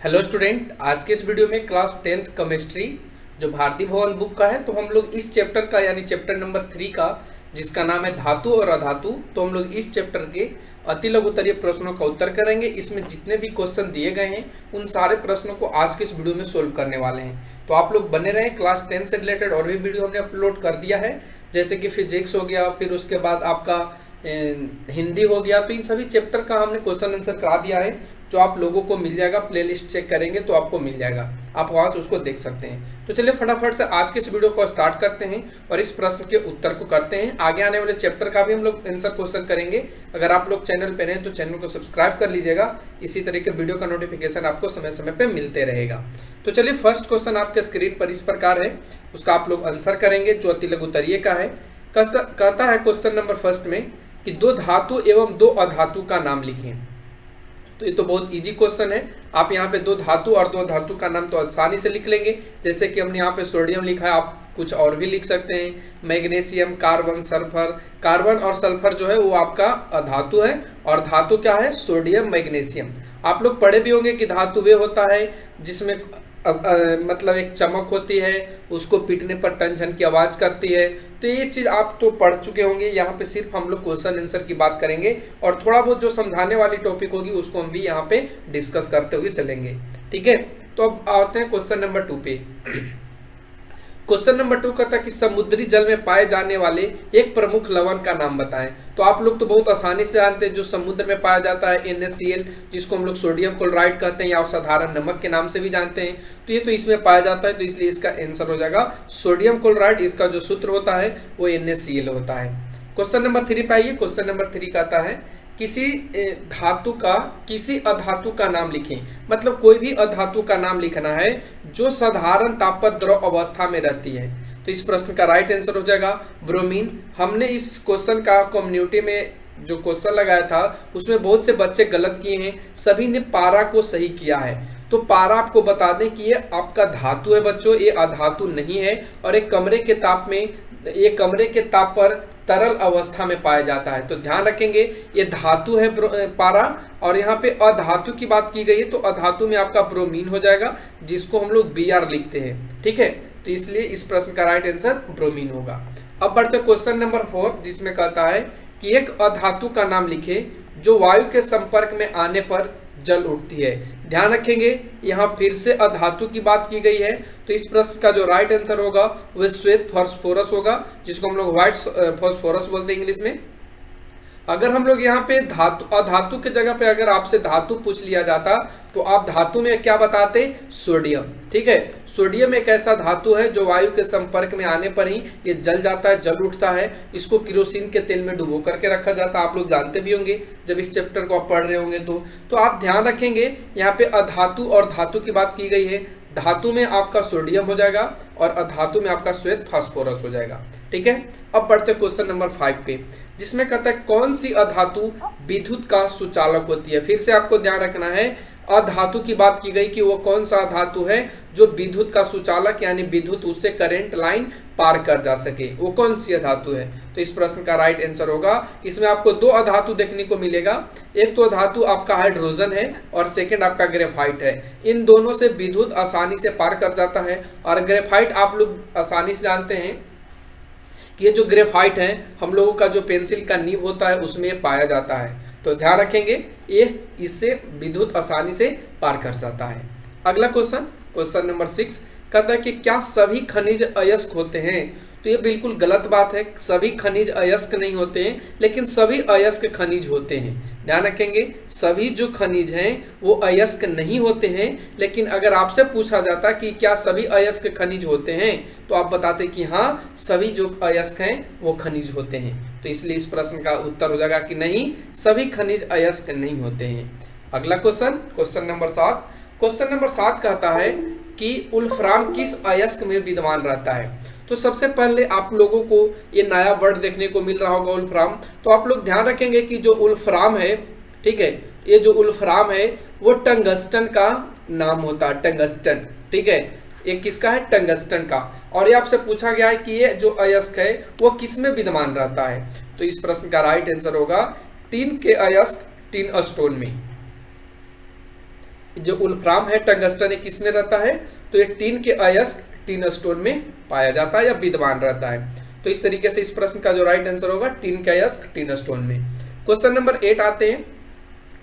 Hello student, आज के इस वीडियो में क्लास 10th केमिस्ट्री जो भारती भवन बुक का है, तो हम लोग इस चैप्टर का यानी चैप्टर नंबर 3 का जिसका नाम है धातु और अधातु, तो हम लोग इस चैप्टर के अति लघुत्तरीय प्रश्नों का उत्तर करेंगे। इसमें जितने भी क्वेश्चन दिए गए हैं उन सारे प्रश्नों को आज के इस वीडियो में सोल्व करने वाले हैं। तो आप लोग बने रहें। क्लास 10 से रिलेटेड और भी वीडियो हमने अपलोड कर दिया है, जैसे कि फिजिक्स हो गया, फिर उसके बाद आपका हिंदी हो गया। तो इन सभी चैप्टर का हमने क्वेश्चन आंसर करा दिया है, जो आप लोगों को मिल जाएगा। प्लेलिस्ट चेक करेंगे तो आपको मिल जाएगा, आप वहां से उसको देख सकते हैं। तो चलिए फटाफट से आज के इस वीडियो को स्टार्ट करते हैं और इस प्रश्न के उत्तर को करते हैं। आगे आने वाले चैप्टर का भी हम लोग आंसर क्वेश्चन करेंगे। अगर आप लोग चैनल पे नए हैं तो चैनल को सब्सक्राइब कर लीजिएगा, इसी तरह के वीडियो का नोटिफिकेशन आपको समय समय पे मिलते रहेगा। तो चलिए फर्स्ट क्वेश्चन आपके स्क्रीन पर इस प्रकार है, उसका आप लोग आंसर करेंगे, जो अति लघुत्तरीय का है। कहता है क्वेश्चन नंबर फर्स्ट में कि दो धातु एवं दो अधातु का नाम लिखें। तो ये तो बहुत इजी क्वेश्चन है। आप यहाँ पे दो धातु और दो धातु का नाम तो आसानी से लिख लेंगे। जैसे कि हमने यहाँ पे सोडियम लिखा है, आप कुछ और भी लिख सकते हैं। Magnesium, carbon, sulphur. कार्बन और सल्फर जो है वो आपका अधातु है और धातु क्या है? Sodium, magnesium. आप लोग पढ़े भी होंगे कि धातु वे होता है जिसमें मतलब एक चमक होती है, उसको पीटने पर टन झन की आवाज करती है। तो ये चीज आप तो पढ़ चुके होंगे। यहाँ पे सिर्फ हम लोग क्वेश्चन आंसर की बात करेंगे और थोड़ा बहुत जो समझाने वाली टॉपिक होगी उसको हम भी यहाँ पे डिस्कस करते हुए चलेंगे। ठीक है, तो अब आते हैं क्वेश्चन नंबर 2 पे। क्वेश्चन नंबर 2 कहता है कि समुद्री जल में पाए जाने वाले एक प्रमुख लवण का नाम बताएं। तो आप लोग तो बहुत आसानी से जानते हैं, जो समुद्र में पाया जाता है NaCl, जिसको हम लोग सोडियम क्लोराइड कहते हैं या साधारण नमक के नाम से भी जानते हैं। तो ये तो इसमें पाया जाता है, तो इसलिए इसका आंसर हो जाएगा सोडियम क्लोराइड। इसका जो सूत्र होता है वो NaCl होता है। क्वेश्चन नंबर 3 पे आइए। क्वेश्चन नंबर 3 कहता है किसी धातु का किसी अधातु का नाम लिखें। मतलब कोई भी अधातु का नाम लिखना है जो साधारण ताप पर द्रव अवस्था में रहती है। तो इस प्रश्न का राइट आंसर हो जाएगा ब्रोमीन। हमने इस क्वेश्चन का कम्युनिटी में जो क्वेश्चन लगाया था उसमें बहुत से बच्चे गलत किए हैं, सभी ने पारा को सही किया है। तो पारा आपको बता दें कि ये आपका धातु है बच्चों, ये अधातु नहीं है। और एक कमरे के ताप पर तरल अवस्था में पाया जाता है। तो ध्यान रखेंगे ये धातु है पारा, और यहाँ पे अधातु की बात की गई है, तो अधातु में आपका ब्रोमीन हो जाएगा, जिसको हम लोग Br लिखते हैं। ठीक है, तो इसलिए इस प्रश्न का राइट आंसर ब्रोमीन होगा। अब बढ़ते क्वेश्चन नंबर 4, जिसमें कहता है कि एक अधातु का नाम लिखे जो वायु के संपर्क में आने पर जल उठती है। ध्यान रखेंगे यहाँ फिर से अधातु की बात की गई है, तो इस प्रश्न का जो राइट आंसर होगा वह श्वेत फास्फोरस होगा, जिसको हम लोग व्हाइट फास्फोरस बोलते हैं इंग्लिश में। अगर हम लोग यहाँ पे अधातु के जगह पे अगर आपसे धातु पूछ लिया जाता तो आप धातु में क्या बताते? सोडियम। ठीक है, सोडियम एक ऐसा धातु है जो वायु के संपर्क में आने पर ही ये जल जाता है, जल उठता है। इसको केरोसिन के तेल में डुबो करके रखा जाता है। आप लोग जानते भी होंगे जब इस चैप्टर को आप पढ़ रहे होंगे। तो आप ध्यान रखेंगे यहाँ पे अधातु और धातु की बात की गई है। धातु में आपका सोडियम हो जाएगा और अधातु में आपका श्वेत फास्फोरस हो जाएगा। ठीक है, अब बढ़ते क्वेश्चन नंबर 5 पे, जिसमें कहता है कौन सी अधातु विद्युत का सुचालक होती है। फिर से आपको ध्यान रखना है, अधातु की बात की गई कि वो कौन सा धातु है जो विद्युत का सुचालक यानी विद्युत उससे करंट लाइन पार कर जा सके, वो कौन सी अधातु है। तो इस प्रश्न का राइट आंसर होगा, इसमें आपको दो अधातु देखने को मिलेगा। एक तो धातु आपका हाइड्रोजन है और सेकंड आपका ग्रेफाइट है। इन दोनों से विद्युत आसानी से पार कर जाता है। और ग्रेफाइट आप लोग आसानी से जानते हैं कि ये जो ग्रेफाइट है हम लोगों का जो पेंसिल का नीब होता है उसमें ये पाया जाता है। तो ध्यान रखेंगे ये इससे विद्युत आसानी से पार कर जाता है। अगला क्वेश्चन नंबर 6 कहता है कि क्या सभी खनिज अयस्क होते हैं। तो ये बिल्कुल गलत बात है, सभी खनिज अयस्क नहीं होते हैं, लेकिन सभी अयस्क खनिज होते हैं। ध्यान रखेंगे सभी जो खनिज हैं वो अयस्क नहीं होते हैं, लेकिन अगर आपसे पूछा जाता कि क्या सभी अयस्क खनिज होते हैं तो आप बताते कि हाँ सभी जो अयस्क हैं वो खनिज होते हैं। तो इसलिए इस प्रश्न का उत्तर हो जाएगा कि नहीं, सभी खनिज अयस्क नहीं होते हैं। अगला क्वेश्चन नंबर 7। क्वेश्चन नंबर 7 कहता है कि उल्फ्राम किस अयस्क में विद्यमान रहता है। तो सबसे पहले आप लोगों को ये नया वर्ड देखने को मिल रहा होगा उल्फ्राम। तो आप लोग ध्यान रखेंगे कि जो उल्फ्राम है, ठीक है, ये जो उल्फ्राम है वो टंगस्टन का नाम होता है, टंगस्टन। ठीक है, ये किसका है? टंगस्टन का। और ये आपसे पूछा गया है कि ये जो अयस्क है वो किस में विद्यमान रहता है। तो इस प्रश्न का राइट आंसर होगा टिन के अयस्क, टिन स्टोन में। जो उल्फ्राम है टंगस्टन ये किस में रहता है, तो ये टीन के अयस्क टीन स्टोन में पाया जाता है या विद्यमान रहता है। तो इस तरीके से इस प्रश्न का जो राइट आंसर होगा टीन के अयस्क टीन स्टोन में। क्वेश्चन नंबर 8 आते हैं।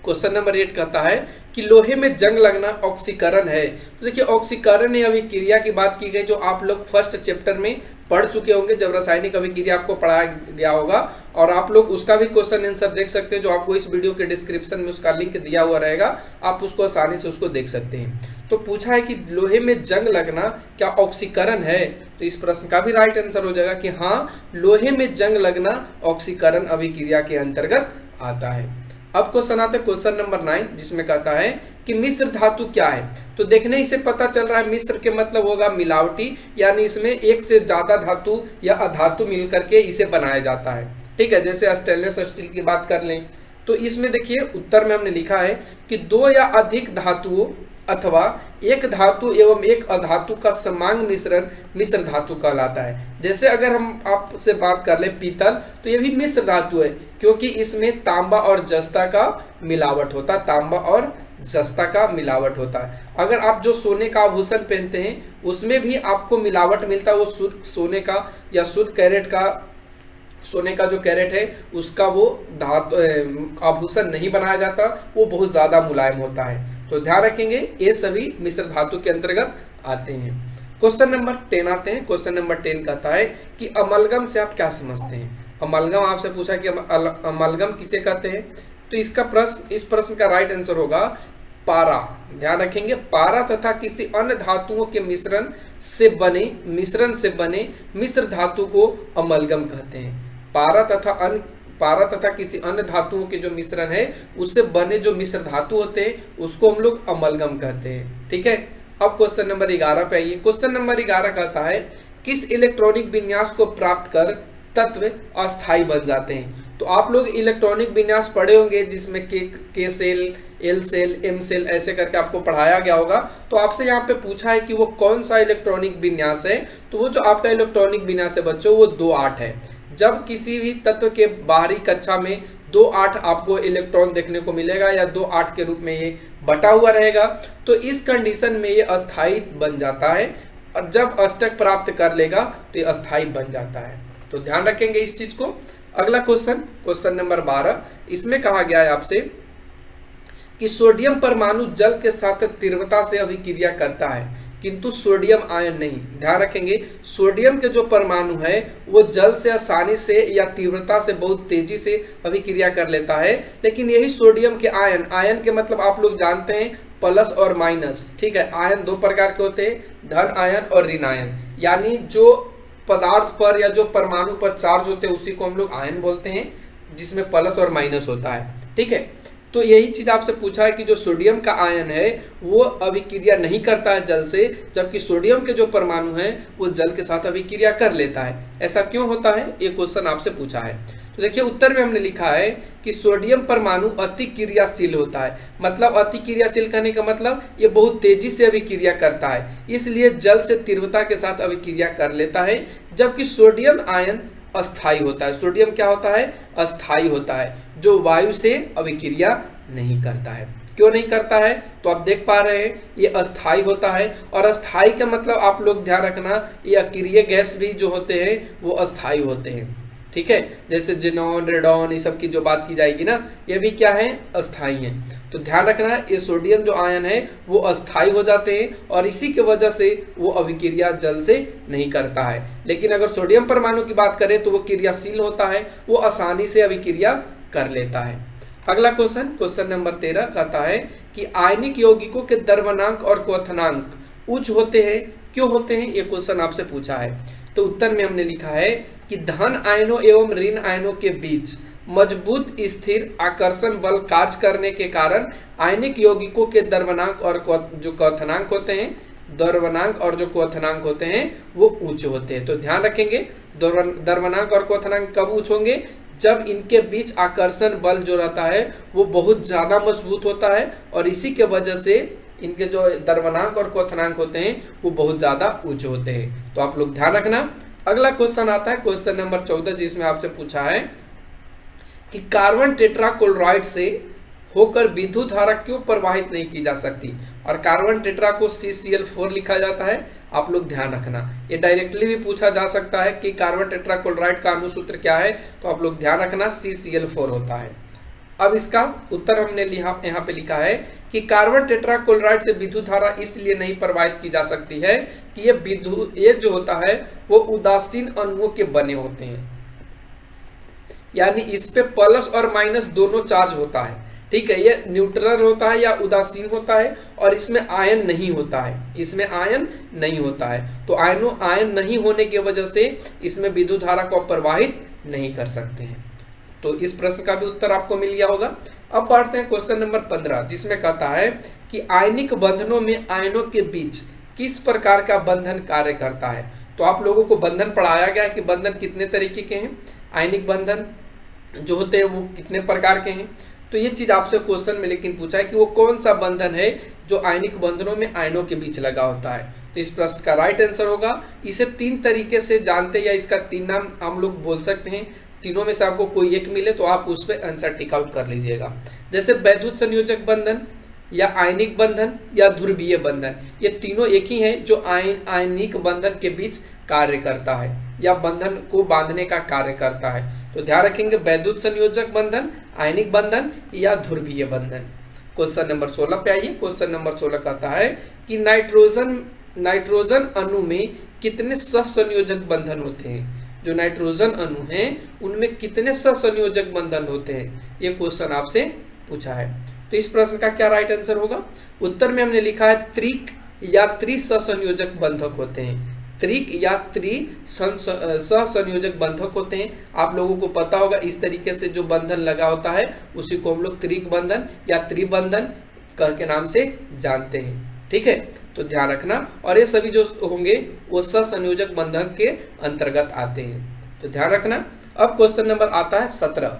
क्वेश्चन नंबर 8 कहता है कि लोहे में जंग लगना ऑक्सीकरण है। तो देखिए ऑक्सीकरण है अभिक्रिया की बात की गई, जो आप लोग फर्स्ट चैप्टर में पढ़ चुके होंगे जब रासायनिक अभिक्रिया आपको पढ़ाया गया होगा, और आप लोग उसका भी क्वेश्चन आंसर देख सकते हैं, जो आपको इस वीडियो के डिस्क्रिप्शन में उसका लिंक दिया हुआ रहेगा, आप उसको आसानी से उसको देख सकते हैं। तो पूछा है कि लोहे में जंग लगना क्या ऑक्सीकरण है, तो इस प्रश्न का भी राइट आंसर हो जाएगा कि हाँ, लोहे में जंग लगना ऑक्सीकरण अभिक्रिया के अंतर्गत आता है। अब क्वेश्चन आता है क्वेश्चन नंबर 9, जिसमें कहता है कि मिश्र धातु क्या है। तो देखने ही से पता चल रहा है मिश्र के मतलब होगा मिलावटी, यानी इसमें एक से ज्यादा धातु या अधातु मिलकर के इसे बनाया जाता है। ठीक है, जैसे स्टेनलेस स्टील की बात कर लें तो इसमें देखिए उत्तर में हमने लिखा है कि दो या अधिक धातुओं अथवा एक धातु एवं एक अधातु का समांग मिश्रण मिश्र धातु कहलाता है। जैसे अगर हम आपसे बात कर ले पीतल, तो ये भी मिश्र धातु है, क्योंकि इसमें तांबा और जस्ता का मिलावट होता है, तांबा और जस्ता का मिलावट होता है। अगर आप जो सोने का आभूषण पहनते हैं उसमें भी आपको मिलावट मिलता है, वो शुद्ध सोने का या शुद्ध कैरेट का सोने का जो कैरेट है उसका वो धातु आभूषण नहीं बनाया जाता, वो बहुत ज्यादा मुलायम होता है। तो ध्यान रखेंगे ये सभी मिश्र धातु के अंतर्गत आते हैं। क्वेश्चन नंबर 10 आते हैं। क्वेश्चन नंबर 10 कहता है कि अमलगम से आप क्या समझते हैं। अमलगम आपसे पूछा कि अमलगम किसे कहते हैं, तो इस प्रश्न का राइट आंसर होगा पारा। ध्यान रखेंगे, पारा तथा किसी अन्य धातुओं के मिश्रण से बने मिश्र धातु को अमलगम कहते हैं। पारा तथा किसी अन्य धातुओं के जो मिश्रण है उससे बने जो मिश्र धातु होते हैं उसको हम लोग अमलगम कहते हैं। ठीक है, अब क्वेश्चन नंबर 11 पे आइए। क्वेश्चन नंबर 11 कहता है किस इलेक्ट्रॉनिक विन्यास को प्राप्त कर तत्व अस्थायी बन जाते हैं। तो आप लोग इलेक्ट्रॉनिक विन्यास पढ़े होंगे जिसमें K cell, L cell, M cell ऐसे करके आपको पढ़ाया गया होगा। तो आपसे यहाँ पे पूछा है कि वो कौन सा इलेक्ट्रॉनिक विन्यास है, तो वो जो आपका इलेक्ट्रॉनिक विन्यास है बच्चों वो 2-8 है। जब किसी भी तत्व के बाहरी कक्षा में 2-8 आपको इलेक्ट्रॉन देखने को मिलेगा या 2-8 के रूप में ये बटा हुआ रहेगा, तो इस कंडीशन में ये अस्थायी बन जाता है, और जब अष्टक प्राप्त कर लेगा तो ये अस्थायी बन जाता है। तो ध्यान रखेंगे इस चीज को। अगला क्वेश्चन नंबर 12, इसमें कहा गया है आपसे कि सोडियम परमाणु जल के साथ तीव्रता से अभिक्रिया करता है किंतु सोडियम आयन नहीं। ध्यान रखेंगे, सोडियम के जो परमाणु है वो जल से आसानी से या तीव्रता से बहुत तेजी से अभिक्रिया कर लेता है, लेकिन यही सोडियम के आयन के मतलब आप लोग जानते हैं प्लस और माइनस। ठीक है, आयन 2 प्रकार के होते हैं, धन आयन और ऋण आयन, यानी जो पदार्थ पर या जो परमाणु पर चार्ज होते हैं उसी को हम लोग आयन बोलते हैं, जिसमें प्लस और माइनस होता है। ठीक है, तो यही चीज आपसे पूछा है कि जो सोडियम का आयन है वो अभिक्रिया नहीं करता है जल से, जबकि सोडियम के जो परमाणु है वो जल के साथ अभिक्रिया कर लेता है। ऐसा क्यों होता है, ये क्वेश्चन आपसे पूछा है। तो देखिए उत्तर में हमने लिखा है कि सोडियम परमाणु अति क्रियाशील होता है। मतलब अति क्रियाशील कहने का मतलब ये बहुत तेजी से अभिक्रिया करता है, इसलिए जल से तीव्रता के साथ अभिक्रिया कर लेता है, जबकि सोडियम आयन अस्थायी होता है। सोडियम क्या होता है, अस्थायी होता है, जो वायु से अभिक्रिया नहीं करता है। क्यों नहीं करता है, तो आप देख पा रहे हैं ये अस्थायी होता है, और अस्थायी का मतलब आप लोग ध्यान रखना ये अक्रिय गैस भी जो होते हैं वो अस्थायी होते हैं। ठीक है, जैसे जिनॉन, रेडॉन, ये सब की जो बात की जाएगी ना, ये भी क्या है, अस्थायी है। तो ध्यान रखना ये सोडियम जो आयन है वो अस्थायी हो जाते हैं, और इसी की वजह से वो अभिक्रिया जल से नहीं करता है। लेकिन अगर सोडियम परमाणु की बात करें तो वो क्रियाशील होता है, वो आसानी से अभिक्रिया कर लेता है। अगला क्वेश्चन नंबर 13 कहता है कि आयनिक यौगिकों के द्रवणांक और क्वथनांक उच्च होते हैं, क्यों होते हैं, ये क्वेश्चन आपसे पूछा है। तो उत्तर में हमने लिखा है कि धन आयनों एवं ऋण आयनों के बीच मजबूत स्थिर आकर्षण बल कार्य करने के कारण आयनिक यौगिकों के द्रवणांक और जो क्वथनांक होते हैं, द्रवणांक और जो क्वथनांक होते हैं वो उच्च होते हैं। तो ध्यान रखेंगे द्रवणांक और क्वथनांक कब उच्च होंगे, जब इनके बीच आकर्षण बल जो रहता है वो बहुत ज्यादा मजबूत होता है, और इसी के वजह से इनके जो द्रवणांक और क्वथनांक होते हैं वो बहुत ज्यादा उच्च होते हैं। तो आप लोग ध्यान रखना। अगला क्वेश्चन आता है क्वेश्चन नंबर 14, जिसमें आपसे पूछा है कि कार्बन टेट्राक्लोराइड से होकर विद्युत धारा क्यों प्रवाहित नहीं की जा सकती। और कार्बन टेट्रा को CCl4 लिखा जाता है, आप लोग ध्यान रखना। ये डायरेक्टली भी पूछा जा सकता है कि कार्बन टेट्राक्लोराइड का अणुसूत्र क्या है, तो आप लोग ध्यान रखना CCl4 होता है। अब इसका उत्तर हमने यहाँ पे लिखा है कि कार्बन टेट्राक्लोराइड से विद्युत धारा इसलिए नहीं प्रवाहित की जा सकती है कि ये जो होता है वो उदासीन अणुओं के बने होते हैं, यानी इस पे प्लस और माइनस दोनों चार्ज होता है। ठीक है, ये न्यूट्रल होता है या उदासीन होता है, और इसमें आयन नहीं होता है, इसमें आयन नहीं होता है। तो आयन नहीं होने की वजह से इसमें विद्युत धारा को प्रवाहित नहीं कर सकते हैं। तो इस प्रश्न का भी उत्तर आपको मिल गया होगा। अब पढ़ते हैं क्वेश्चन नंबर 15, जिसमें कहता है कि आयनिक बंधनों में आयनों के बीच किस प्रकार का बंधन कार्य करता है। तो आप लोगों को बंधन पढ़ाया गया है कि बंधन कितने तरीके के हैं, आयनिक बंधन जो होते हैं वो कितने प्रकार के हैं। तो ये चीज आपसे क्वेश्चन में लेकिन पूछा है कि वो कौन सा बंधन है जो आयनिक बंधनों में आयनों के बीच लगा होता है। तो इस प्रश्न का राइट आंसर होगा, इसे 3 तरीके से जानते हैं, या इसका 3 नाम हम लोग बोल सकते हैं। तीनों में से आपको कोई एक मिले तो आप उस पर आंसर टिक आउट कर लीजिएगा। जैसे वैद्युत संयोजक बंधन, या आयनिक बंधन, या ध्रुवीय बंधन, ये तीनों एक ही हैं जो आयनिक बंधन के बीच कार्य करता है या बंधन को बांधने का कार्य करता है। तो ध्यान रखेंगे, वैद्युत संयोजक बंधन, आयनिक बंधन या ध्रुवीय बंधन। क्वेश्चन नंबर 16 पे आइए। क्वेश्चन नंबर 16 कहता है कि नाइट्रोजन अणु में कितने सहसंयोजक बंधन होते हैं। जो नाइट्रोजन अणु हैं उनमें कितने सहसंयोजक बंधन होते हैं, ये क्वेश्चन आपसे पूछा है। तो इस प्रश्न का क्या राइट आंसर होगा। उत्तर में हमने लिखा है त्रिक या त्रिसंयोजक बंधक होते हैं। त्रिक या सहसंयोजक बंधक होते हैं। आप लोगों को पता होगा इस तरीके से जो बंधन लगा होता है उसी को हम लोग त्रिक बंधन या त्रिबंधन के नाम से जानते हैं। ठीक है, तो ध्यान रखना। और ये सभी जो होंगे वो सहसंयोजक बंधन के अंतर्गत आते हैं, तो ध्यान रखना। अब क्वेश्चन नंबर आता है 17,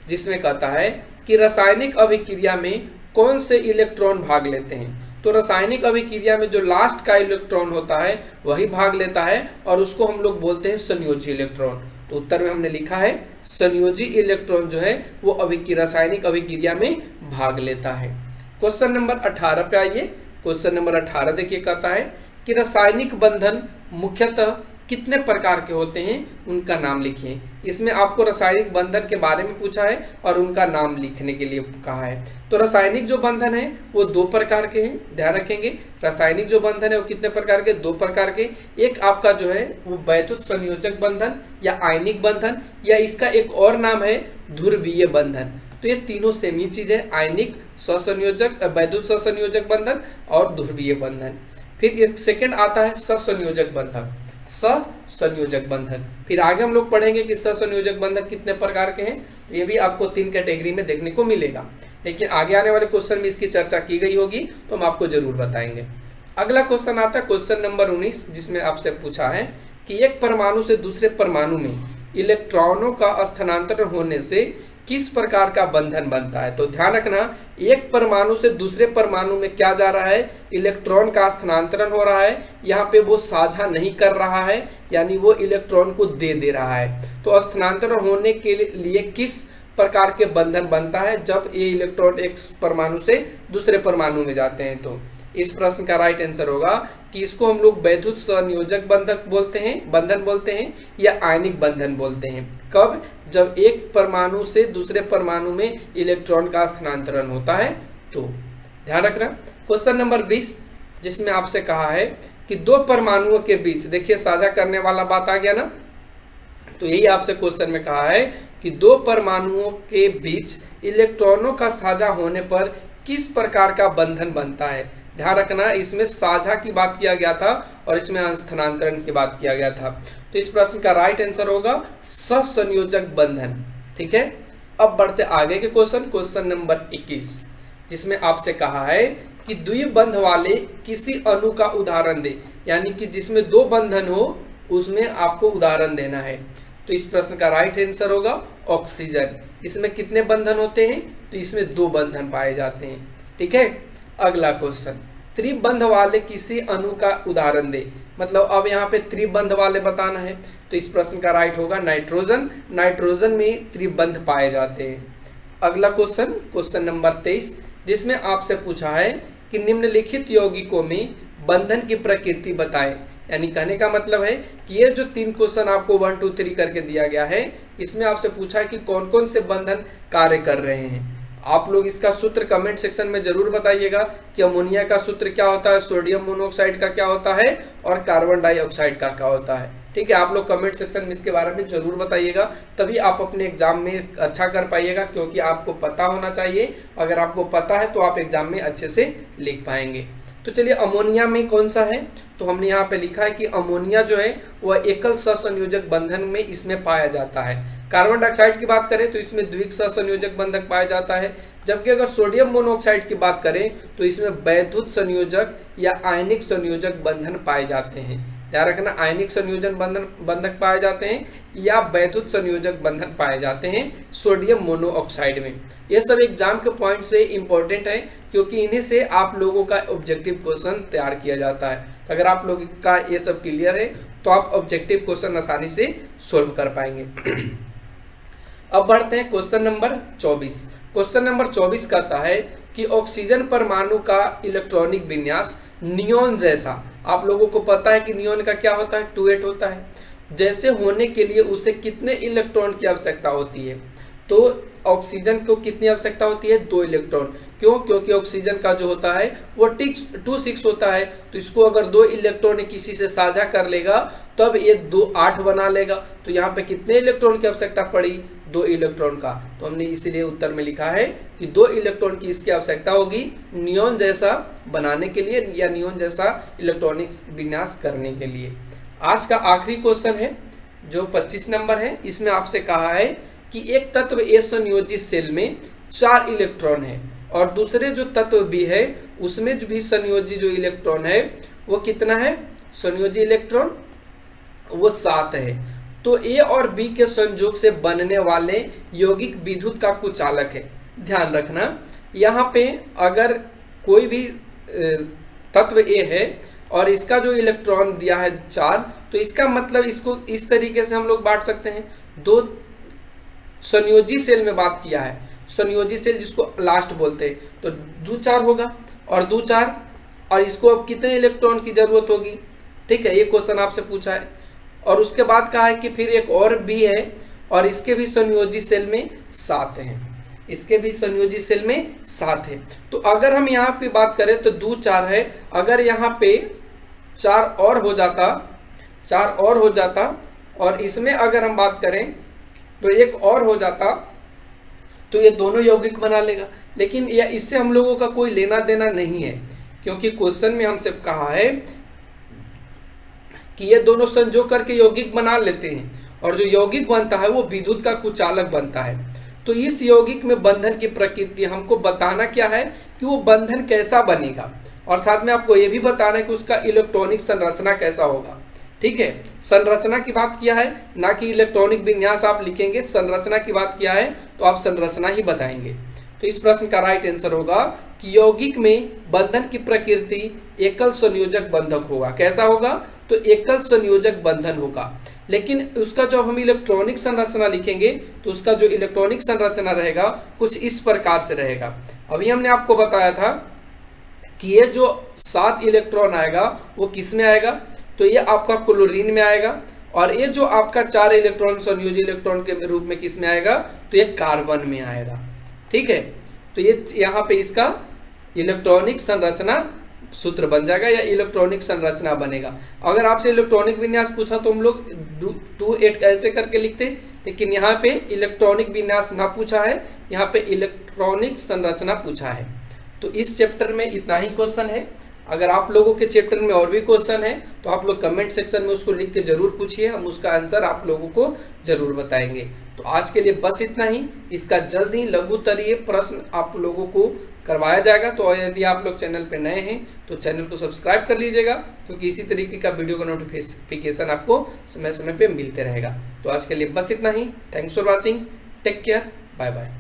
जिसमें कहता है कि रासायनिक अभिक्रिया में कौन से इलेक्ट्रॉन भाग लेते हैं। तो रासायनिक अभिक्रिया में जो लास्ट का इलेक्ट्रॉन होता है वही भाग लेता है, और उसको हम लोग बोलते हैं संयोजी इलेक्ट्रॉन। तो उत्तर में हमने लिखा है संयोजी इलेक्ट्रॉन जो है वो रासायनिक अभिक्रिया में भाग लेता है। क्वेश्चन नंबर 18 पे आइए। क्वेश्चन नंबर 18 देखिए, कहता है कि रासायनिक बंधन मुख्यतः कितने प्रकार के होते हैं, उनका नाम लिखिए। इसमें आपको रासायनिक बंधन के बारे में पूछा है और उनका नाम लिखने के लिए कहा है। तो रासायनिक जो बंधन है वो 2 प्रकार के हैं, ध्यान रखेंगे। रासायनिक जो बंधन है वो कितने प्रकार के, 2 प्रकार के। एक आपका जो है वो वैद्युत संयोजक बंधन या आयनिक बंधन, या इसका एक और नाम है ध्रुवीय बंधन। तो ये तीनों सेम ही चीज है, आयनिक सहसंयोजक, वैद्युत सहसंयोजक बंधन और ध्रुवीय बंधन। फिर एक सेकंड आता है सहसंयोजक बंधन, सहसंयोजक बंधन। फिर आगे हम लोग पढ़ेंगे कि सहसंयोजक बंधन कितने प्रकार के हैं। ये भी आपको 3 कैटेगरी में देखने को मिलेगा, लेकिन आगे आने वाले क्वेश्चन में इसकी चर्चा की गई होगी तो हम आपको जरूर बताएंगे। अगला क्वेश्चन आता है क्वेश्चन नंबर 19, जिसमें आपसे पूछा है कि एक परमाणु से दूसरे परमाणु में इलेक्ट्रॉनों का स्थानांतरण होने से किस प्रकार का बंधन बनता है। तो ध्यान रखना, एक परमाणु से दूसरे परमाणु में क्या जा रहा है, इलेक्ट्रॉन का स्थानांतरण हो रहा है। यहाँ पे वो साझा नहीं कर रहा है, यानी वो इलेक्ट्रॉन को दे रहा है। तो स्थानांतरण होने के लिए किस प्रकार के बंधन बनता है जब ये इलेक्ट्रॉन एक परमाणु से दूसरे परमाणु में जाते हैं। तो इस प्रश्न का राइट आंसर होगा कि इसको हम लोग वैद्युत संयोजक बंधन बोलते हैं या आयनिक बंधन बोलते हैं। कब, जब एक परमाणु से दूसरे परमाणु में इलेक्ट्रॉन का स्थानांतरण होता है। तो ध्यान रखना। क्वेश्चन नंबर 20, जिसमें आपसे कहा है कि 2 परमाणुओं के बीच, देखिए साझा करने वाला बात आ गया ना। तो यही आपसे क्वेश्चन में कहा है कि 2 परमाणुओं के बीच इलेक्ट्रॉनों का साझा होने पर किस प्रकार का बंधन बनता है। ध्यान रखना, इसमें साझा की बात किया गया था और इसमें स्थानांतरण की बात किया गया था। तो इस प्रश्न का राइट आंसर होगा सहसंयोजक बंधन। ठीक है, अब बढ़ते आगे के क्वेश्चन नंबर 21, जिसमें आपसे कहा है कि द्विबंध वाले किसी अणु का उदाहरण दे, यानी कि जिसमें 2 बंधन हो उसमें आपको उदाहरण देना है। तो इस प्रश्न का राइट आंसर होगा ऑक्सीजन। इसमें कितने बंधन होते हैं, तो इसमें 2 बंधन पाए जाते हैं। ठीक है, अगला क्वेश्चन, त्रिबंध वाले किसी अणु का उदाहरण दे, मतलब अब यहाँ पे त्रिबंध वाले बताना है। तो इस प्रश्न का राइट होगा नाइट्रोजन। नाइट्रोजन में त्रिबंध पाए जाते हैं। अगला क्वेश्चन नंबर 23, जिसमें आपसे पूछा है कि निम्नलिखित यौगिकों में बंधन की प्रकृति बताएं। यानी कहने का मतलब है कि ये जो 3 क्वेश्चन आपको 1 2 3 करके दिया गया है, इसमें आपसे पूछा है कि कौन कौन से बंधन कार्य कर रहे हैं। आप लोग इसका सूत्र कमेंट सेक्शन में जरूर बताइएगा कि अमोनिया का सूत्र क्या होता है, सोडियम मोनोऑक्साइड का क्या होता है और कार्बन डाइऑक्साइड का क्या होता है। ठीक है, आप लोग कमेंट सेक्शन में इसके बारे में जरूर बताइएगा, तभी आप अपने एग्जाम में अच्छा कर पाइएगा, क्योंकि आपको पता होना चाहिए। अगर आपको पता है तो आप एग्जाम में अच्छे से लिख पाएंगे। तो चलिए, अमोनिया में कौन सा है, तो हमने यहाँ पे लिखा है कि अमोनिया जो है वह एकल सहसंयोजक बंधन में इसमें पाया जाता है। कार्बन डाइऑक्साइड की बात करें तो इसमें द्विक सहसंयोजक बंधक पाया जाता है, जबकि अगर सोडियम मोनोऑक्साइड की बात करें तो इसमें वैद्युत संयोजक या आयनिक संयोजक बंधन पाए जाते हैं। ध्यान रखना, आयनिक संयोजन बंधक पाए जाते हैं या वैद्युत संयोजक बंधन पाए जाते हैं सोडियम मोनोऑक्साइड में। ये सब एग्जाम के पॉइंट से इंपॉर्टेंट है, क्योंकि इन्हीं से आप लोगों का ऑब्जेक्टिव क्वेश्चन तैयार किया जाता है। अगर आप लोगों का ये सब क्लियर है तो आप ऑब्जेक्टिव क्वेश्चन आसानी से सोल्व कर पाएंगे। अब बढ़ते हैं क्वेश्चन नंबर 24। क्वेश्चन नंबर 24 कहता है कि ऑक्सीजन परमाणु का इलेक्ट्रॉनिक विन्यास नियोन जैसा, आप लोगों को पता है कि नियोन का क्या होता है, 2s होता है, जैसे होने के लिए उसे कितने इलेक्ट्रॉन की आवश्यकता होती है। तो ऑक्सीजन को कितनी आवश्यकता होती है, 2 इलेक्ट्रॉन। क्यों? क्योंकि ऑक्सीजन का जो होता है वो 2 6 होता है, तो इसको अगर 2 इलेक्ट्रॉन किसी से साझा कर लेगा तब ये 2 8 बना लेगा। तो यहाँ पे कितने इलेक्ट्रॉन की आवश्यकता पड़ी, 2 इलेक्ट्रॉन का। तो हमने इसीलिए उत्तर में लिखा है कि 2 इलेक्ट्रॉन की इसकी आवश्यकता होगी नियोन जैसा बनाने के लिए या नियोन जैसा इलेक्ट्रॉनिक विन्यास करने के लिए। आज का आखिरी क्वेश्चन है जो 25 नंबर है। इसमें आपसे कहा है कि एक तत्व ए संयोजी सेल में 4 इलेक्ट्रॉन है और दूसरे जो तत्व बी है उसमें भी संयोजी जो इलेक्ट्रॉन है वो कितना है, संयोजी इलेक्ट्रॉन वो 7 है। तो ए और बी के संयोग से बनने वाले यौगिक विद्युत का कुचालक है। ध्यान रखना, यहाँ पे अगर कोई भी तत्व ए है और इसका जो इलेक्ट्रॉन दिया है 4, तो इसका मतलब इसको इस तरीके से हम लोग बांट सकते हैं। 2 संयोजी सेल में बात किया है, संयोजी सेल जिसको लास्ट बोलते हैं, तो 2 4 होगा और 2 4, और इसको अब कितने इलेक्ट्रॉन की जरूरत होगी। ठीक है, ये क्वेश्चन आपसे पूछा है। और उसके बाद कहा है कि फिर एक और बी है और इसके भी संयोजी सेल में 7 है, इसके भी संयोजी सेल में 7 है। तो अगर हम यहाँ पे बात करें तो 2 4 है, अगर यहाँ पे 4 और हो जाता और इसमें अगर हम बात करें तो एक और हो जाता, तो ये दोनों यौगिक बना लेगा। लेकिन इससे हम लोगों का कोई लेना देना नहीं है, क्योंकि क्वेश्चन में हमसे कहा है कि ये दोनों संयोग करके यौगिक बना लेते हैं और जो यौगिक बनता है वो विद्युत का कुचालक बनता है। तो इस यौगिक में बंधन की प्रकृति हमको बताना क्या है कि वो बंधन कैसा बनेगा, और साथ में आपको ये भी बताना है कि उसका इलेक्ट्रॉनिक संरचना कैसा होगा। ठीक है, संरचना की बात किया है, ना कि इलेक्ट्रॉनिक विन्यास आप लिखेंगे। संरचना की बात किया है तो आप संरचना ही बताएंगे। तो इस प्रश्न का राइट आंसर होगा कि यौगिक में बंधन की प्रकृति एकल संयोजक बंधक होगा। कैसा होगा, तो एकल संयोजक बंधन होगा। लेकिन उसका जब हम इलेक्ट्रॉनिक संरचना लिखेंगे तो उसका जो इलेक्ट्रॉनिक संरचना रहेगा कुछ इस प्रकार से रहेगा। अभी हमने आपको बताया था कि ये जो 7 इलेक्ट्रॉन आएगा वो किस में आएगा, तो ये आपका क्लोरीन में आएगा, और ये जो आपका 4 इलेक्ट्रॉन संयोजी इलेक्ट्रॉन के रूप में किस में आएगा, तो ये कार्बन में आएगा। ठीक है, तो ये यहाँ पे इसका इलेक्ट्रॉनिक संरचना सूत्र बन जाएगा या इलेक्ट्रॉनिक संरचना बनेगा। अगर आपसे इलेक्ट्रॉनिक विन्यास पूछा तो हम लोग 2 8 ऐसे करके लिखते, लेकिन यहाँ पे इलेक्ट्रॉनिक विन्यास ना पूछा है, यहाँ पे इलेक्ट्रॉनिक संरचना पूछा है। तो इस चैप्टर में इतना ही क्वेश्चन है। अगर आप लोगों के चैप्टर में और भी क्वेश्चन है तो आप लोग कमेंट सेक्शन में उसको लिख के जरूर पूछिए, हम उसका आंसर आप लोगों को जरूर बताएंगे। तो आज के लिए बस इतना ही। इसका जल्द ही लघुत्तरीय प्रश्न आप लोगों को करवाया जाएगा। तो यदि आप लोग चैनल पे नए हैं तो चैनल को सब्सक्राइब कर लीजिएगा, क्योंकि इसी तरीके का वीडियो का नोटिफिकेशन आपको समय समय पे मिलते रहेगा। तो आज के लिए बस इतना ही। Thanks for watching, take care, bye bye.